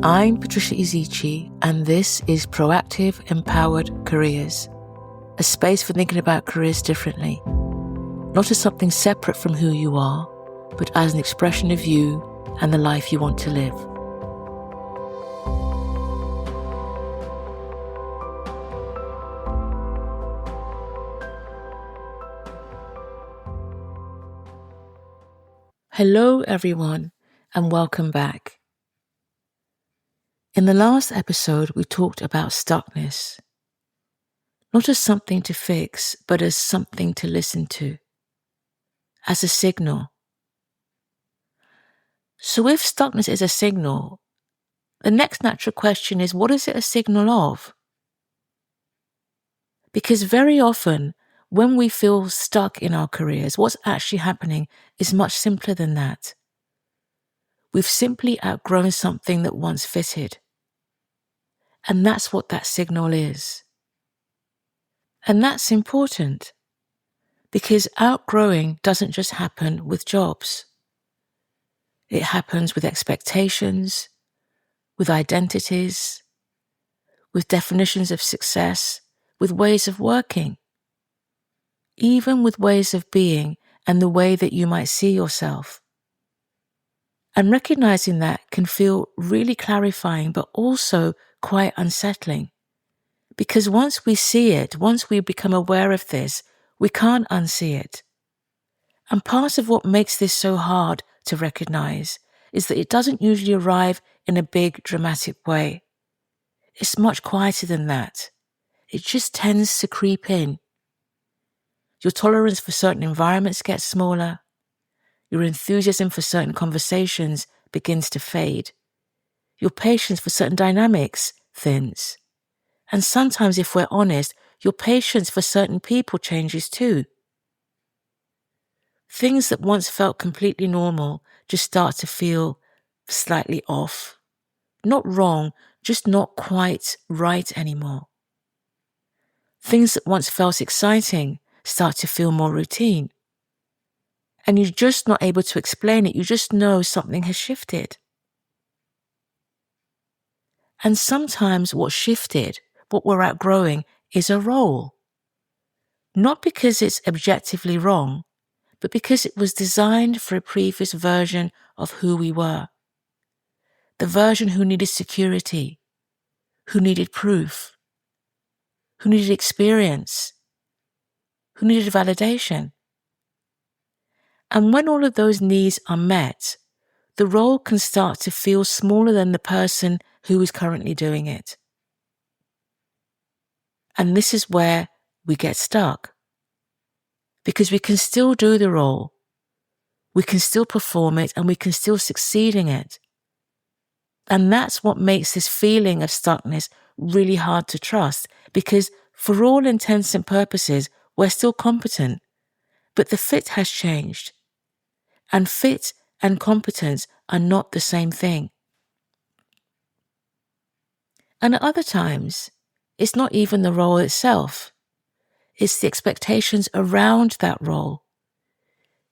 I'm Patricia Ezechie, and this is Proactive Empowered Careers, a space for thinking about careers differently, not as something separate from who you are, but as an expression of you and the life you want to live. Hello, everyone, and welcome back. In the last episode, we talked about stuckness, not as something to fix, but as something to listen to, as a signal. So if stuckness is a signal, the next natural question is, what is it a signal of? Because very often, when we feel stuck in our careers, what's actually happening is much simpler than that. We've simply outgrown something that once fitted. And that's what that signal is. And that's important because outgrowing doesn't just happen with jobs. It happens with expectations, with identities, with definitions of success, with ways of working, even with ways of being and the way that you might see yourself. And recognizing that can feel really clarifying, but also quite unsettling. Because once we see it, once we become aware of this, we can't unsee it. And part of what makes this so hard to recognize is that it doesn't usually arrive in a big, dramatic way. It's much quieter than that. It just tends to creep in. Your tolerance for certain environments gets smaller. Your enthusiasm for certain conversations begins to fade. Your patience for certain dynamics thins. And sometimes, if we're honest, your patience for certain people changes too. Things that once felt completely normal just start to feel slightly off. Not wrong, just not quite right anymore. Things that once felt exciting start to feel more routine. And you're just not able to explain it, you just know something has shifted. And sometimes what shifted, what we're outgrowing, is a role. Not because it's objectively wrong, but because it was designed for a previous version of who we were. The version who needed security, who needed proof, who needed experience, who needed validation. And when all of those needs are met, the role can start to feel smaller than the person who is currently doing it. And this is where we get stuck. Because we can still do the role, we can still perform it, and we can still succeed in it. And that's what makes this feeling of stuckness really hard to trust, because for all intents and purposes, we're still competent, but the fit has changed. And fit and competence are not the same thing. And at other times, it's not even the role itself. It's the expectations around that role.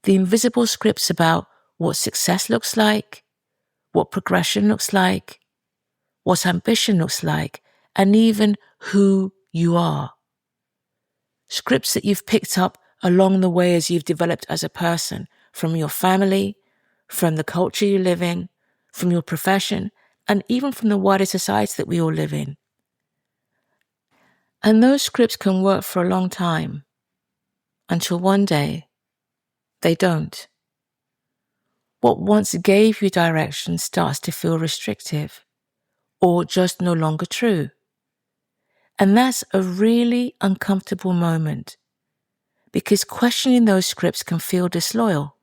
The invisible scripts about what success looks like, what progression looks like, what ambition looks like, and even who you are. Scripts that you've picked up along the way as you've developed as a person, from your family, from the culture you live in, from your profession, and even from the wider society that we all live in. And those scripts can work for a long time, until one day, they don't. What once gave you direction starts to feel restrictive, or just no longer true. And that's a really uncomfortable moment, because questioning those scripts can feel disloyal.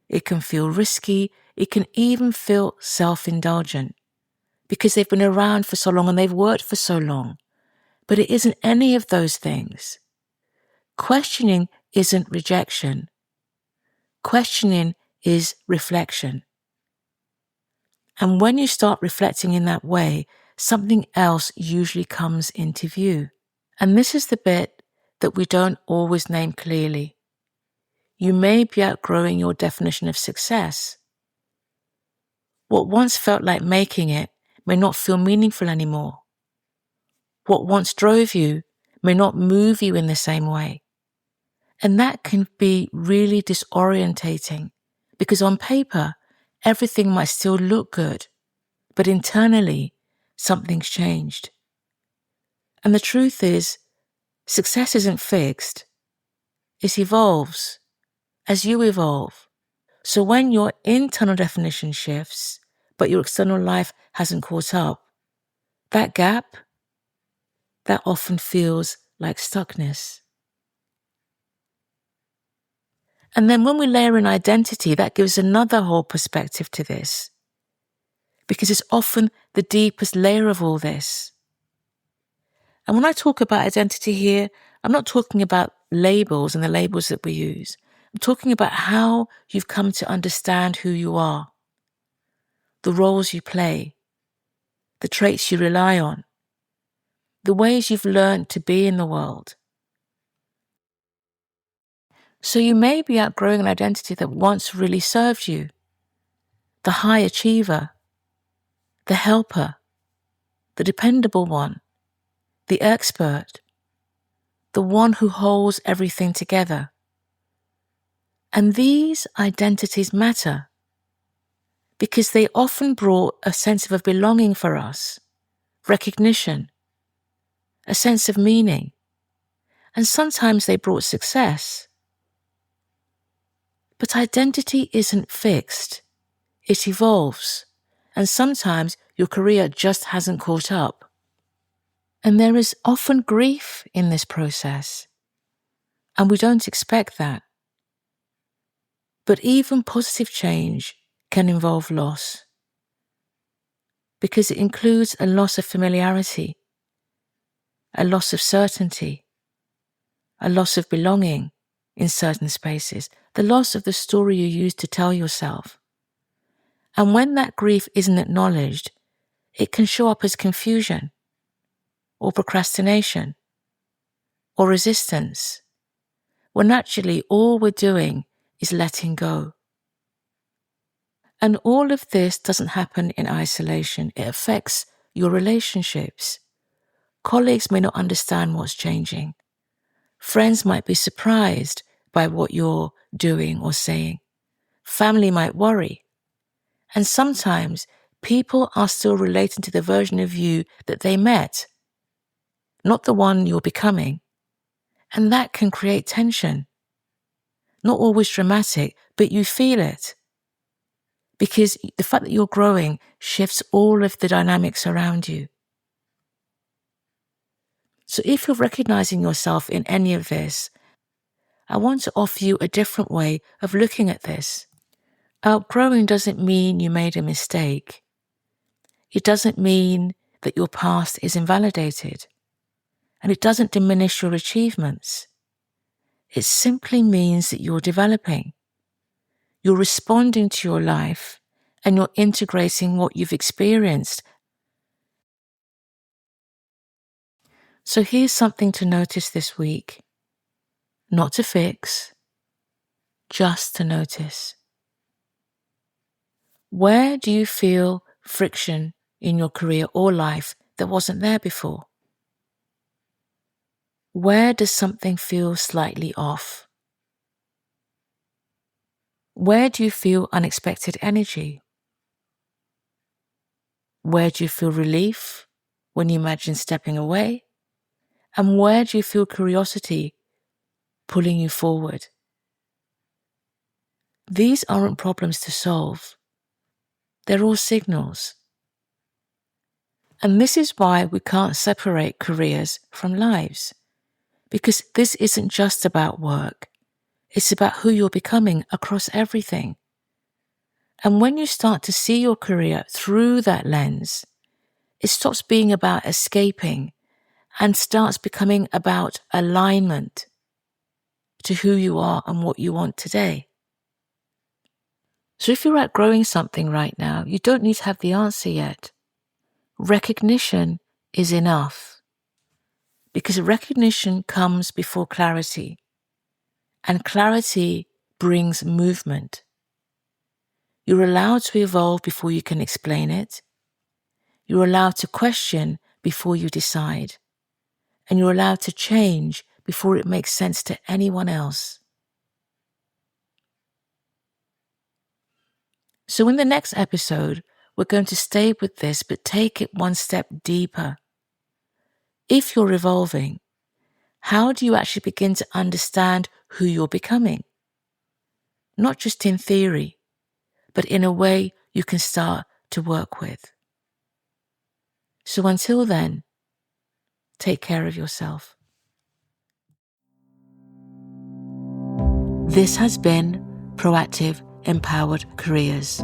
It can feel risky. It can even feel self-indulgent because they've been around for so long and they've worked for so long. But it isn't any of those things. Questioning isn't rejection. Questioning is reflection. And when you start reflecting in that way, something else usually comes into view. And this is the bit that we don't always name clearly. You may be outgrowing your definition of success. What once felt like making it may not feel meaningful anymore. What once drove you may not move you in the same way. And that can be really disorientating because on paper, everything might still look good, but internally, something's changed. And the truth is, success isn't fixed. It evolves as you evolve. So when your internal definition shifts, but your external life hasn't caught up, that gap, that often feels like stuckness. And then when we layer in identity, that gives another whole perspective to this, because it's often the deepest layer of all this. And when I talk about identity here, I'm not talking about labels and the labels that we use. I'm talking about how you've come to understand who you are, the roles you play, the traits you rely on, the ways you've learned to be in the world. So you may be outgrowing an identity that once really served you. The high achiever, the helper, the dependable one, the expert, the one who holds everything together. And these identities matter because they often brought a sense of belonging for us, recognition, a sense of meaning, and sometimes they brought success. But identity isn't fixed. It evolves, and sometimes your career just hasn't caught up. And there is often grief in this process, and we don't expect that. But even positive change can involve loss, because it includes a loss of familiarity, a loss of certainty, a loss of belonging in certain spaces, the loss of the story you used to tell yourself. And when that grief isn't acknowledged, it can show up as confusion, or procrastination, or resistance, when actually all we're doing is letting go. And all of this doesn't happen in isolation. It affects your relationships. Colleagues may not understand what's changing. Friends might be surprised by what you're doing or saying. Family might worry. And sometimes people are still relating to the version of you that they met, not the one you're becoming. And that can create tension. Not always dramatic, but you feel it. Because the fact that you're growing shifts all of the dynamics around you. So if you're recognizing yourself in any of this, I want to offer you a different way of looking at this. Outgrowing doesn't mean you made a mistake. It doesn't mean that your past is invalidated. And it doesn't diminish your achievements. It simply means that you're developing. You're responding to your life and you're integrating what you've experienced. So here's something to notice this week. Not to fix, just to notice. Where do you feel friction in your career or life that wasn't there before? Where does something feel slightly off? Where do you feel unexpected energy? Where do you feel relief when you imagine stepping away? And where do you feel curiosity pulling you forward? These aren't problems to solve. They're all signals. And this is why we can't separate careers from lives. Because this isn't just about work. It's about who you're becoming across everything. And when you start to see your career through that lens, it stops being about escaping and starts becoming about alignment to who you are and what you want today. So if you're outgrowing something right now, you don't need to have the answer yet. Recognition is enough, because recognition comes before clarity, and clarity brings movement. You're allowed to evolve before you can explain it. You're allowed to question before you decide. And you're allowed to change before it makes sense to anyone else. So in the next episode, we're going to stay with this, but take it one step deeper. If you're evolving, how do you actually begin to understand who you're becoming? Not just in theory, but in a way you can start to work with. So until then, take care of yourself. This has been Proactive Empowered Careers.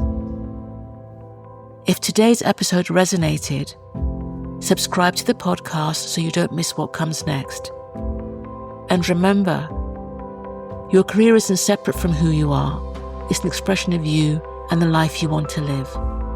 If today's episode resonated, subscribe to the podcast so you don't miss what comes next. And remember, your career isn't separate from who you are. It's an expression of you and the life you want to live.